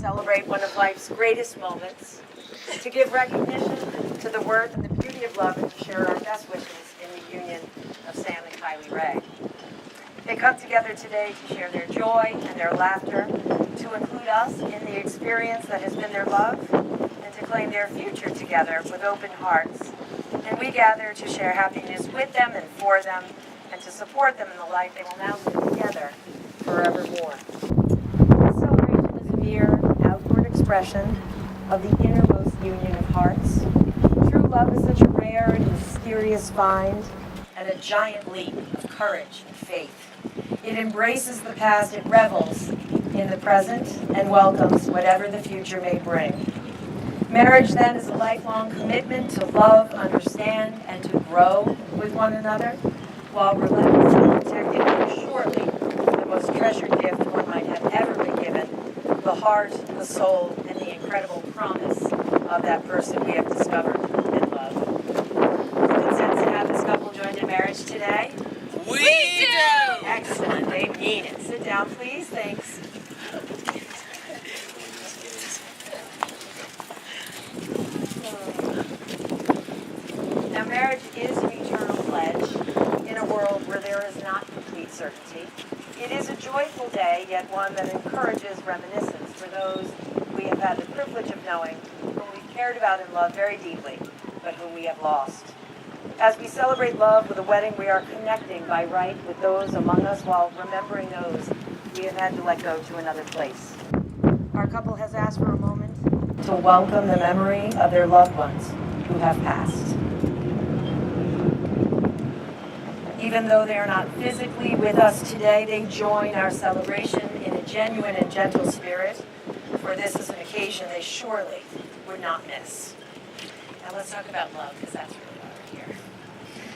celebrate one of life's greatest moments, to give recognition to the worth and the beauty of love, and to share our best wishes in the union of Sam and Kylee Ray. They come together today to share their joy and their laughter, to include us in the experience that has been their love, and to claim their future together with open hearts. And we gather to share happiness with them and for them, and to support them in the life they will now live together forevermore. This celebration is a mere outward expression of the innermost union of hearts. True love is such a rare and mysterious find, and a giant leap of courage and faith. It embraces the past, it revels in the present, and welcomes whatever the future may bring. Marriage, then, is a lifelong commitment to love, understand, and to grow with one another, while relentlessly protecting what is surely the most treasured gift one might have ever been given, the heart, the soul, and the incredible promise of that person we have discovered and love. Who consents to have this couple joined in marriage today? We do! Excellent, they mean it. Sit down, please. Thanks. Now, marriage is an eternal pledge in a world where there is not complete certainty. It is a joyful day, yet one that encourages reminiscence for those we have had the privilege of knowing, whom we've cared about and loved very deeply, but whom we have lost. As we celebrate love with a wedding, we are connecting by right with those among us while remembering those we have had to let go to another place. Our couple has asked for a moment to welcome the memory of their loved ones who have passed. Even though they are not physically with us today, they join our celebration in a genuine and gentle spirit, for this is an occasion they surely would not miss. Now let's talk about love, because that's really why we're here.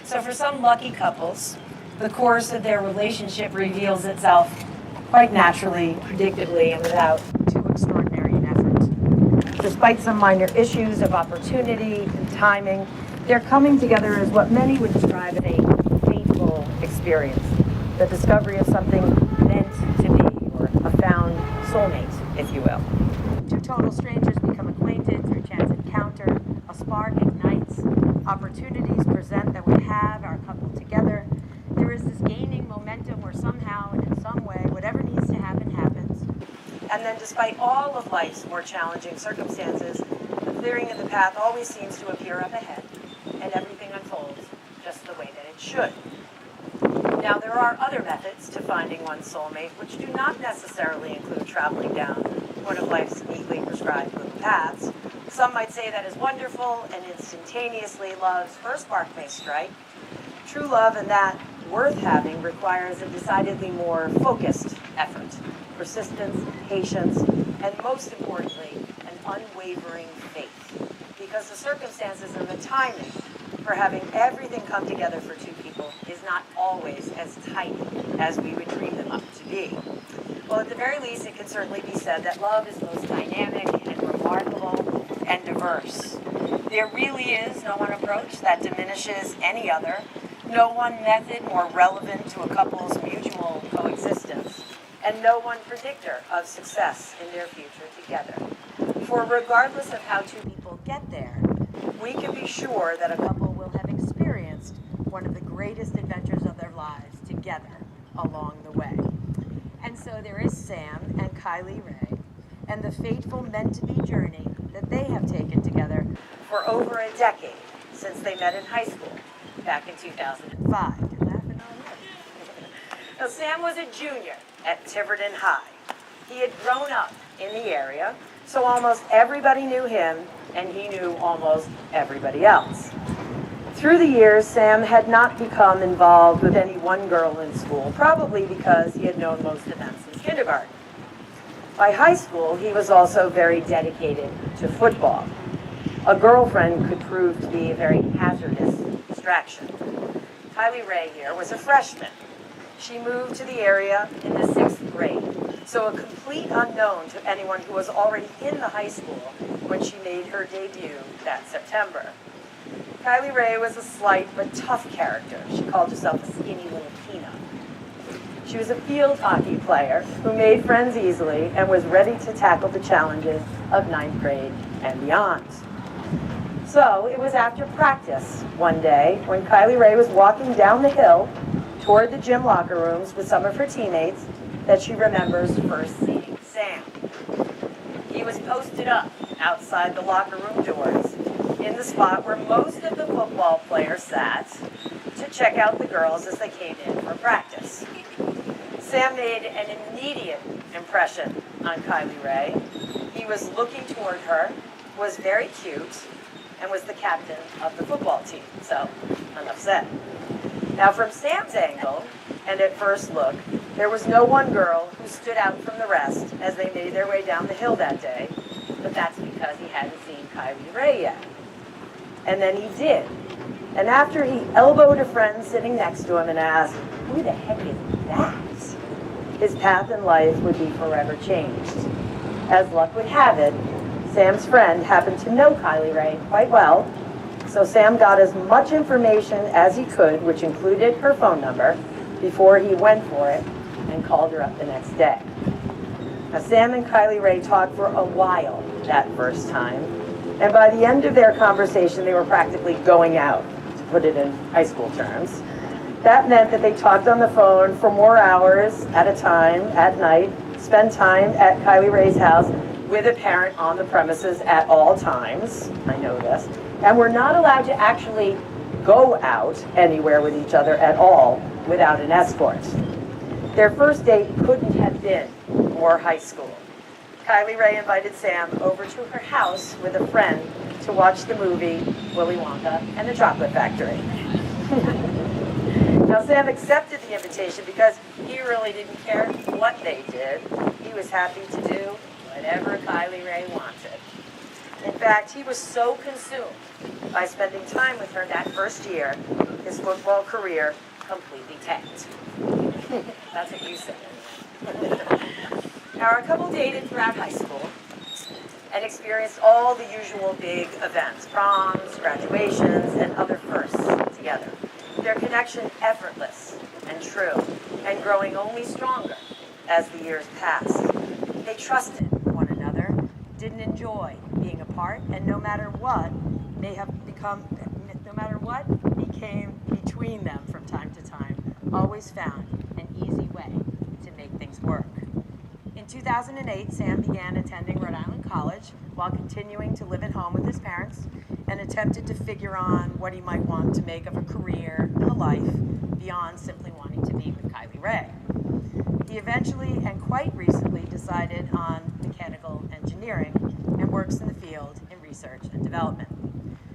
So for some lucky couples, the course of their relationship reveals itself quite naturally, predictably, and without too extraordinary an effort. Despite some minor issues of opportunity and timing, their coming together is what many would describe as a fateful experience, the discovery of something meant to be, or a found soulmate, if you will. Two total strangers become acquainted through chance encounter, a spark ignites, opportunities present that would have our couple together. There is this gaining momentum where somehow and in some way, whatever needs to happen, happens. And then despite all of life's more challenging circumstances, the clearing in the path always seems to appear up ahead, and everything unfolds just the way that it should. Now, there are other methods to finding one's soulmate, which do not necessarily include traveling down one of life's neatly prescribed little paths. Some might say that is wonderful, and instantaneously love's first spark may strike. True love, and that worth having, requires a decidedly more focused effort, persistence, patience, and most importantly, an unwavering faith. Because the circumstances and the timing for having everything come together for two people is not always as tight as we would dream them up to be. Well, at the very least, it can certainly be said that love is most dynamic and remarkable and diverse. There really is no one approach that diminishes any other, no one method more relevant to a couple's mutual coexistence, and no one predictor of success in their future together. For regardless of how two people get there, we can be sure that a couple will have experienced one of the greatest adventures of their lives together along the way. And so there is Sam and Kylee Ray, and the fateful meant-to-be journey that they have taken together for over a decade since they met in high school back in 2005. You're laughing already. Now, Sam was a junior at Tiverton High. He had grown up in the area, so almost everybody knew him, and he knew almost everybody else. Through the years, Sam had not become involved with any one girl in school, probably because he had known most of them since kindergarten. By high school, he was also very dedicated to football. A girlfriend could prove to be a very hazardous distraction. Kylee Ray here was a freshman. She moved to the area in the 6th grade, so a complete unknown to anyone who was already in the high school when she made her debut that September. Kylee Ray was a slight but tough character. She called herself a skinny little peanut. She She was a field hockey player who made friends easily and was ready to tackle the challenges of ninth grade and beyond. So it was after practice one day when Kylee Rae was walking down the hill toward the gym locker rooms with some of her teammates that she remembers first seeing Sam. He was posted up outside the locker room doors in the spot where most of the football players sat to check out the girls as they came in for practice. Sam made an immediate impression on Kylee Rae. He was looking toward her, was very cute, and was the captain of the football team. So, enough said. Now from Sam's angle, and at first look, there was no one girl who stood out from the rest as they made their way down the hill that day, but that's because he hadn't seen Kylee Rae yet. And then he did. And after he elbowed a friend sitting next to him and asked, "Who the heck is that?" his path in life would be forever changed. As luck would have it, Sam's friend happened to know Kylee Rae quite well, so Sam got as much information as he could, which included her phone number, before he went for it and called her up the next day. Now, Sam and Kylee Rae talked for a while that first time, and by the end of their conversation, they were practically going out, to put it in high school terms. That meant that they talked on the phone for more hours at a time at night, spent time at Kylee Rae's house with a parent on the premises at all times, I know this, and were not allowed to actually go out anywhere with each other at all without an escort. Their first date couldn't have been more high school. Kylee Rae invited Sam over to her house with a friend to watch the movie Willy Wonka and the Chocolate Factory. Now Sam accepted the invitation because he really didn't care what they did. He was happy to do whatever Kylee Rae wanted. In fact, he was so consumed by spending time with her that first year, his football career completely tanked. That's what you said. Now, our couple dated throughout high school and experienced all the usual big events, proms, graduations, and other firsts together. Their connection effortless and true, and growing only stronger as the years passed. They trusted one another, didn't enjoy being apart, and no matter what became between them from time to time, always found an easy way to make things work. In 2008, Sam began attending Rhode Island College while continuing to live at home with his parents and attempted to figure on what he might want to make of a career and a life beyond simply wanting to be with Kylee Rae. He eventually and quite recently decided on mechanical engineering and works in the field in research and development.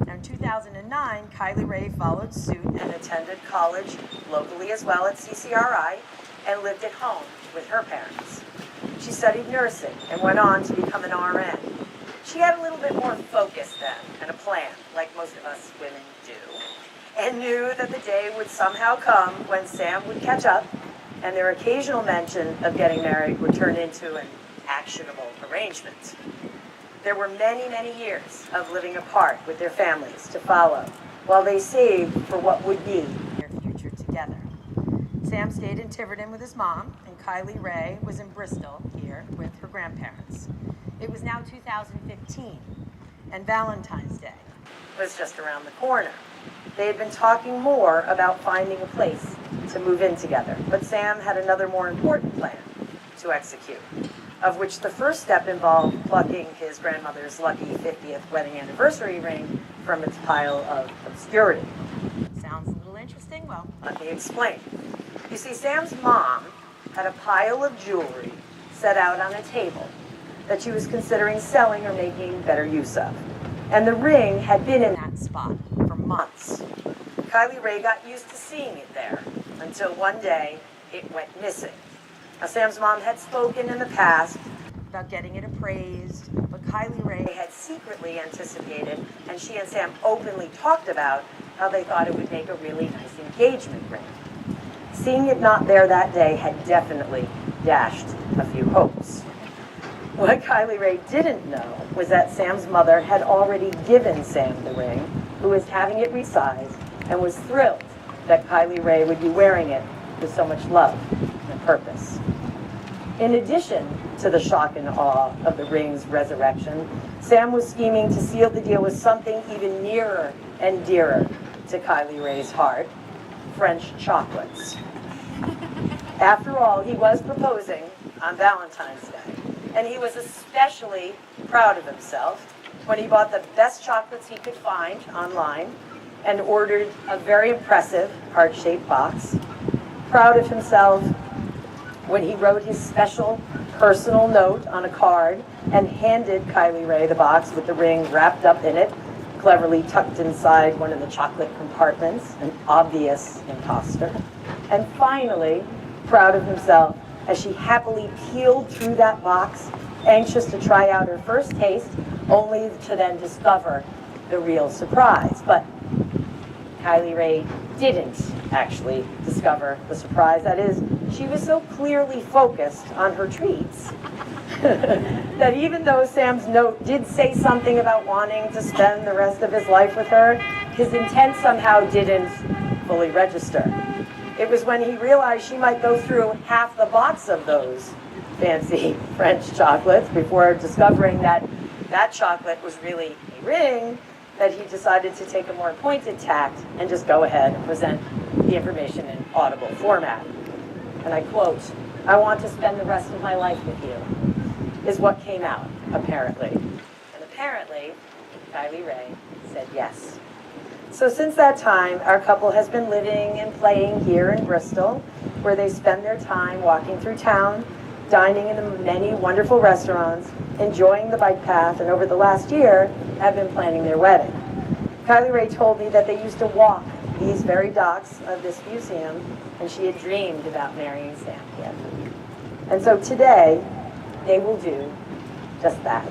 Now, in 2009, Kylee Rae followed suit and attended college locally as well at CCRI and lived at home with her parents. She studied nursing and went on to become an RN. She had a little bit more focus then and a plan, like most of us women do, and knew that the day would somehow come when Sam would catch up and their occasional mention of getting married would turn into an actionable arrangement. There were many, many years of living apart with their families to follow while they saved for what would be their future together. Sam stayed in Tiverton with his mom, and Kylee Rae was in Bristol here with her grandparents. It was now 2015, and Valentine's Day was just around the corner. They had been talking more about finding a place to move in together, but Sam had another more important plan to execute, of which the first step involved plucking his grandmother's lucky 50th wedding anniversary ring from its pile of obscurity. Sounds a little interesting? Well, let me explain. You see, Sam's mom had a pile of jewelry set out on a table that she was considering selling or making better use of. And the ring had been in that spot for months. Kylee Rae got used to seeing it there until one day it went missing. Now, Sam's mom had spoken in the past about getting it appraised, but Kylee Rae had secretly anticipated, and she and Sam openly talked about how they thought it would make a really nice engagement ring. Seeing it not there that day had definitely dashed a few hopes. What Kylee Rae didn't know was that Sam's mother had already given Sam the ring, who was having it resized, and was thrilled that Kylee Rae would be wearing it with so much love and purpose. In addition to the shock and awe of the ring's resurrection, Sam was scheming to seal the deal with something even nearer and dearer to Kylee Rae's heart: French chocolates. After all, he was proposing on Valentine's Day, and he was especially proud of himself when he bought the best chocolates he could find online and ordered a very impressive heart-shaped box. Proud of himself when he wrote his special personal note on a card and handed Kylee Rae the box with the ring wrapped up in it, cleverly tucked inside one of the chocolate compartments, an obvious imposter. And finally, proud of himself as she happily peeled through that box, anxious to try out her first taste, only to then discover the real surprise. But Kylee Rae didn't actually discover the surprise. That is, she was so clearly focused on her treats that even though Sam's note did say something about wanting to spend the rest of his life with her, his intent somehow didn't fully register. It was when he realized she might go through half the box of those fancy French chocolates before discovering that that chocolate was really a ring that he decided to take a more pointed tact and just go ahead and present the information in audible format. And I quote, "I want to spend the rest of my life with you," is what came out, apparently. And apparently, Kylee Rae said yes. So since that time, our couple has been living and playing here in Bristol, where they spend their time walking through town, dining in the many wonderful restaurants, enjoying the bike path, and over the last year have been planning their wedding. Kylee Rae told me that they used to walk these very docks of this museum, and she had dreamed about marrying Sam yet. And so today, they will do just that.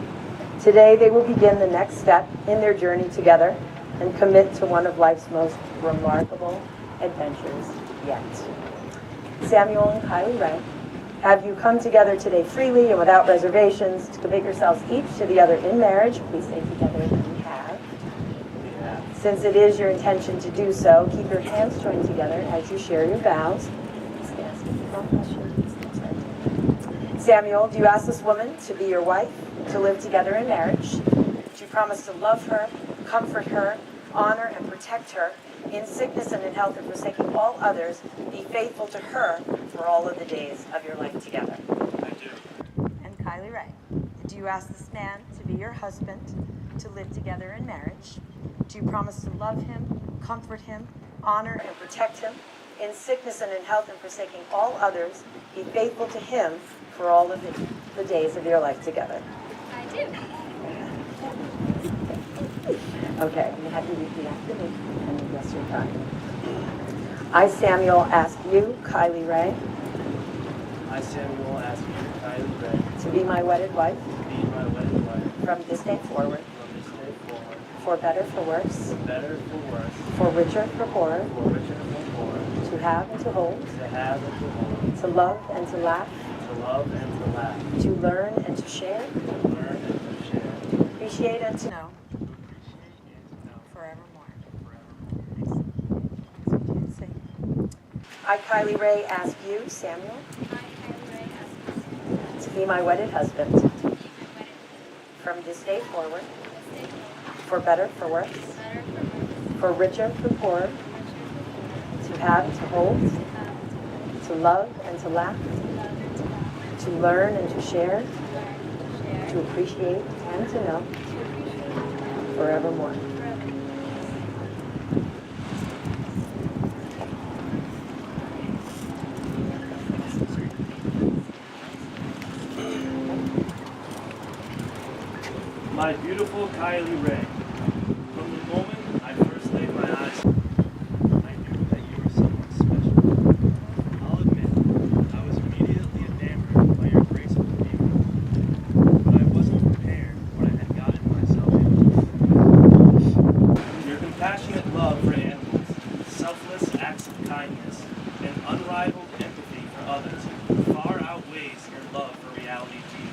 Today, they will begin the next step in their journey together and commit to one of life's most remarkable adventures yet. Samuel and Kylee Rae, have you come together today freely and without reservations to commit yourselves each to the other in marriage? Please say together that you have. Since it is your intention to do so, keep your hands joined together as you share your vows. Samuel, do you ask this woman to be your wife, to live together in marriage? Do you promise to love her, comfort her, honor and protect her, in sickness and in health, and forsaking all others, be faithful to her for all of the days of your life together? I do. And Kylee Rae, do you ask this man to be your husband, to live together in marriage? Do you promise to love him, comfort him, honor and protect him, in sickness and in health, and forsaking all others, be faithful to him for all of the days of your life together? I do. Okay, I'm happy to repeat after me and the rest of your time. I, Samuel, ask you, Kylee Rae, I, Samuel, ask you, Kylee Rae, to be my wedded wife to be my wedded wife from this day forward, from this day forward, for better, for worse, for better, for worse, for richer, for poorer, for richer, for poorer, to have and to hold, to have and to hold, to love and to laugh, to love and to laugh, to learn and to share, to learn and to share, to appreciate and to know, to appreciate and to know forevermore. forevermore. I, Kylee Rae, ask you, Samuel, I, Kylee Rae, ask this to be my wedded husband to be my wedded from this day forward, this day forward, for better, for worse, for better, for worse, for richer, for poorer, for richer, for poorer, to have and to hold, to have and to love and to laugh, to love and to laugh, to learn and to share, to learn and to share, to appreciate and to know, to appreciate and to know forevermore. forever. My beautiful Kylee Rae, from the moment I first laid my eyes, I knew that you were someone special. I'll admit, I was immediately enamored by your graceful figure, but I wasn't prepared for what I had gotten myself into. Your compassionate love for animals, selfless acts of kindness, and unrivaled empathy for others far outweighs your love for reality TV.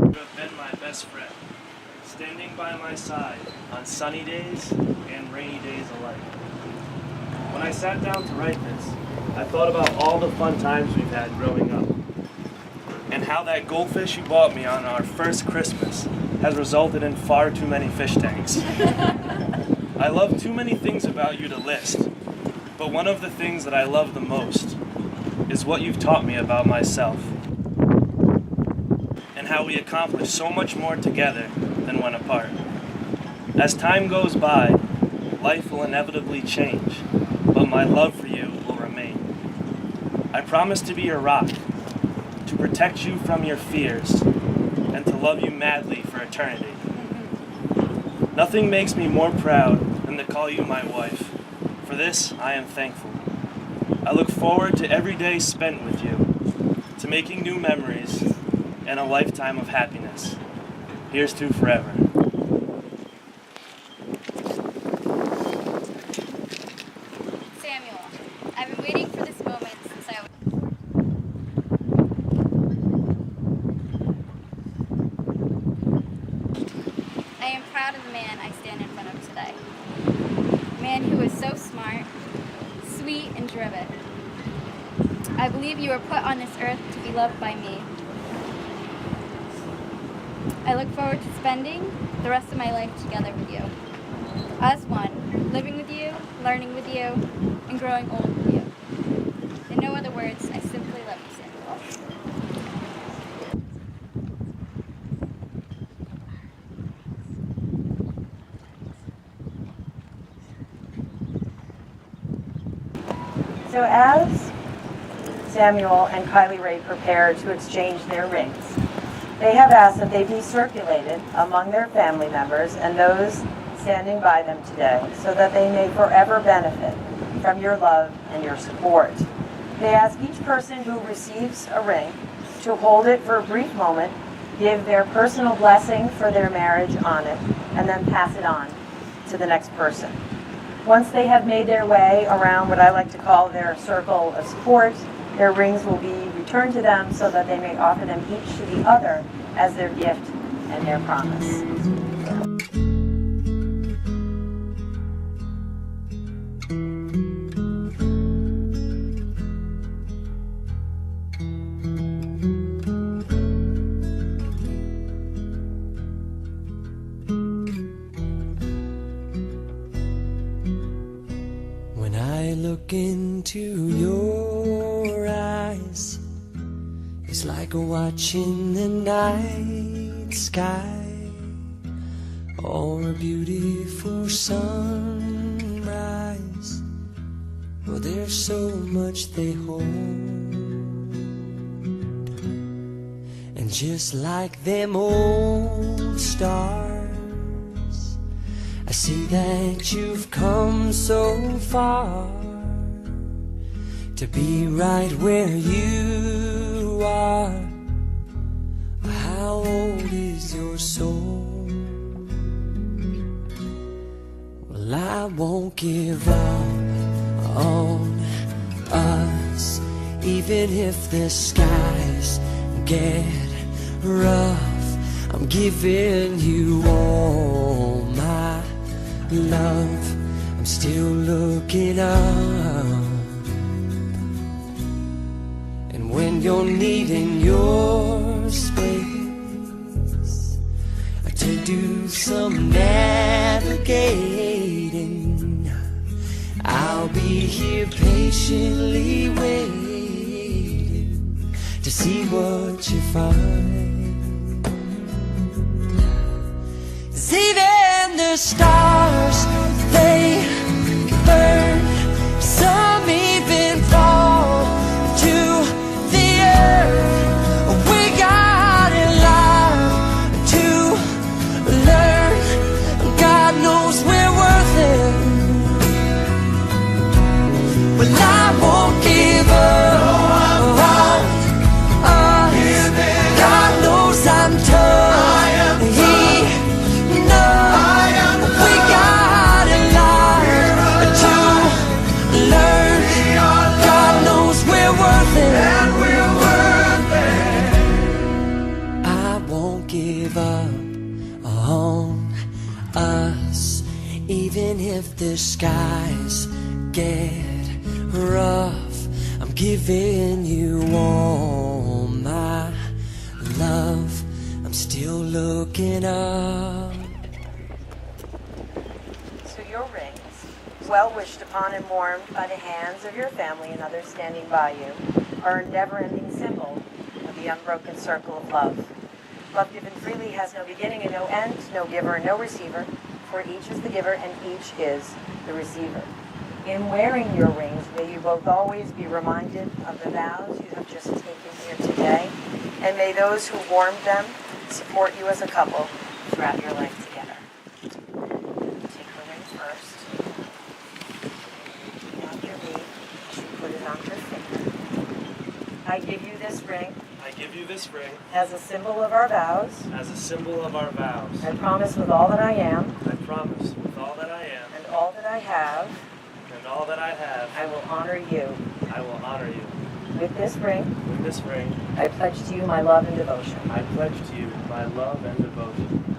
You have been my best friend, standing by my side on sunny days and rainy days alike. When I sat down to write this, I thought about all the fun times we've had growing up, and how that goldfish you bought me on our first Christmas has resulted in far too many fish tanks. I love too many things about you to list, but one of the things that I love the most is what you've taught me about myself, and how we accomplish so much more together than when apart. As time goes by, life will inevitably change, but my love for you will remain. I promise to be your rock, to protect you from your fears, and to love you madly for eternity. Nothing makes me more proud than to call you my wife. For this, I am thankful. I look forward to every day spent with you, to making new memories, and a lifetime of happiness. Here's to forever. Samuel, I've been waiting for this moment since I was... I am proud of the man I stand in front of today. A man who is so smart, sweet, and driven. I believe you were put on this earth to be loved by me. I look forward to spending the rest of my life together with you. As one, living with you, learning with you, and growing old with you. In no other words, I simply love you, Samuel. So as Samuel and Kylee Ray prepare to exchange their rings, they have asked that they be circulated among their family members and those standing by them today so that they may forever benefit from your love and your support. They ask each person who receives a ring to hold it for a brief moment, give their personal blessing for their marriage on it, and then pass it on to the next person. Once they have made their way around what I like to call their circle of support, their rings will be returned to them so that they may offer them each to the other as their gift and their promise. When I look into your eyes, it's like watching the night sky or a beautiful sunrise. Oh, there's so much they hold, and just like them old stars, I see that you've come so far to be right where you are. How old is your soul? Well, I won't give up on us, even if the skies get rough. I'm giving you all my love. I'm still looking up, and when you're needing your space to do some navigating, I'll be here patiently waiting to see what you find. 'Cause even the stars, they burn, some even fall to the earth. We got in line to learn. God knows we're worth it. Well, I won't give up on us. God knows I'm tough. He knows we got in line to learn. God knows we're worth it. I won't give up on us, even if the skies get rough. I'm giving you all my love. I'm still looking up. So your rings, well wished upon and warmed by the hands of your family and others standing by you, are a never-ending symbol of the unbroken circle of love. Love given freely has no beginning and no end, no giver and no receiver, for each is the giver and each is the receiver. In wearing your rings, may you both always be reminded of the vows you have just taken here today, and may those who warmed them support you as a couple throughout your life together. Take the ring first. After me, you put it on her finger. I give you this ring I give you this ring as a symbol of our vows. as a symbol of our vows. I promise with all that I am I promise with all that I am and all that I have, and all that I have, I will honor you. I will honor you. With this ring, With this ring, I pledge to you my love and devotion. I pledge to you my love and devotion.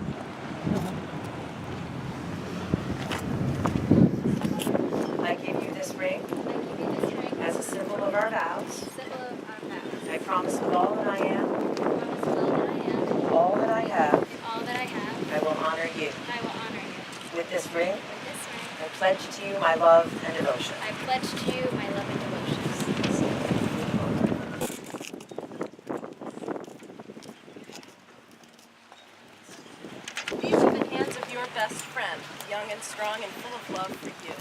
I give you this ring I give you this ring as a symbol of our vows. symbol of our vows. I promise with all that I am I promise with all that I am and all that I have, and all that I have, I will honor you. I will honor you. With this ring, With this ring, I pledge to you my love and devotion. I pledge to you my love and devotion. These are the hands of your best friend, young and strong and full of love for you,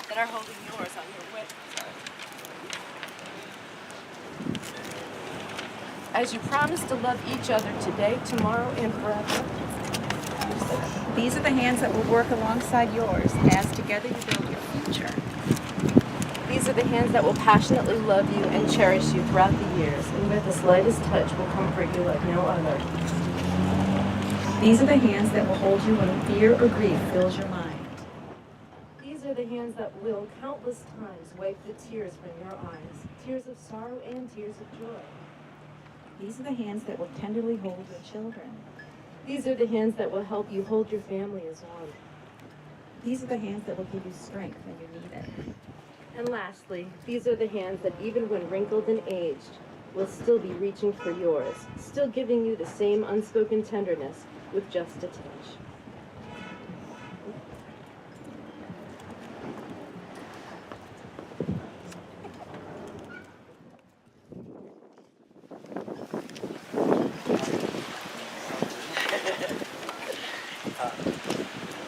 that are holding yours on your whip. As you promise to love each other today, tomorrow, and forever. These are the hands that will work alongside yours as together you build your future. These are the hands that will passionately love you and cherish you throughout the years, and with the slightest touch will comfort you like no other. These are the hands that will hold you when fear or grief fills your mind. These are the hands that will countless times wipe the tears from your eyes, tears of sorrow and tears of joy. These are the hands that will tenderly hold your children. These are the hands that will help you hold your family as one. These are the hands that will give you strength when you need it. And lastly, these are the hands that even when wrinkled and aged, will still be reaching for yours, still giving you the same unspoken tenderness with just a touch.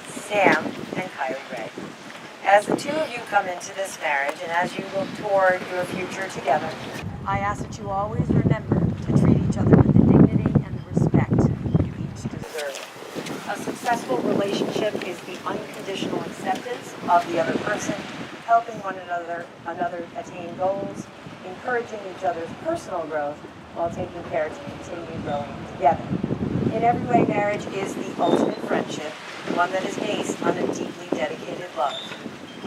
Sam and Kylee Ray, as the two of you come into this marriage and as you look toward your future together, I ask that you always remember to treat each other with the dignity and the respect you each deserve. A successful relationship is the unconditional acceptance of the other person, helping one another attain goals, encouraging each other's personal growth while taking care to continue growing together. In every way, marriage is the ultimate friendship, one that is based on a deeply dedicated love.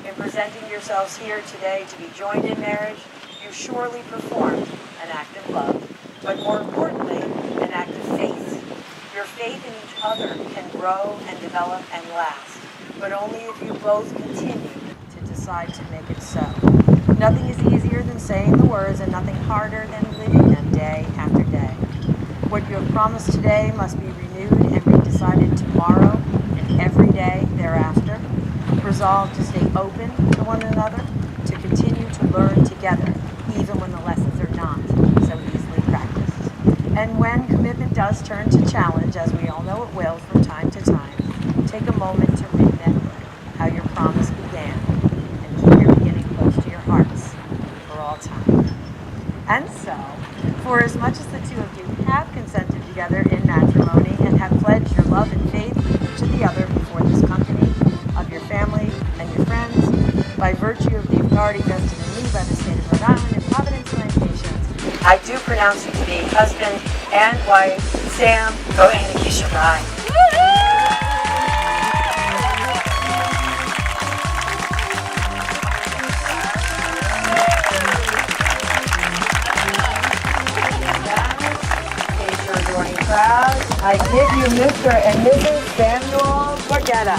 In presenting yourselves here today to be joined in marriage, you surely performed an act of love, but more importantly, an act of faith. Your faith in each other can grow and develop and last, but only if you both continue to decide to make it so. Nothing is easier than saying the words and nothing harder than living them day after day. What you have promised today must be renewed and redecided tomorrow and every day thereafter. Resolve to stay open to one another, to continue to learn together, even when the lessons are not so easily practiced. And when commitment does turn to challenge, as we all know it will from time to time, take a moment to remember how your promise began and keep your beginning close to your hearts for all time. And so, for as much as the two of you have consented together in matrimony and have pledged your love and faith to the other before this company, of your family and your friends, by virtue of the authority vested in me by the state of Rhode Island and Providence, Massachusetts, I do pronounce you to be husband and wife. Sam, go ahead and kiss your bride. Proud, I give you Mr. and Mrs. Samuel Borgueta.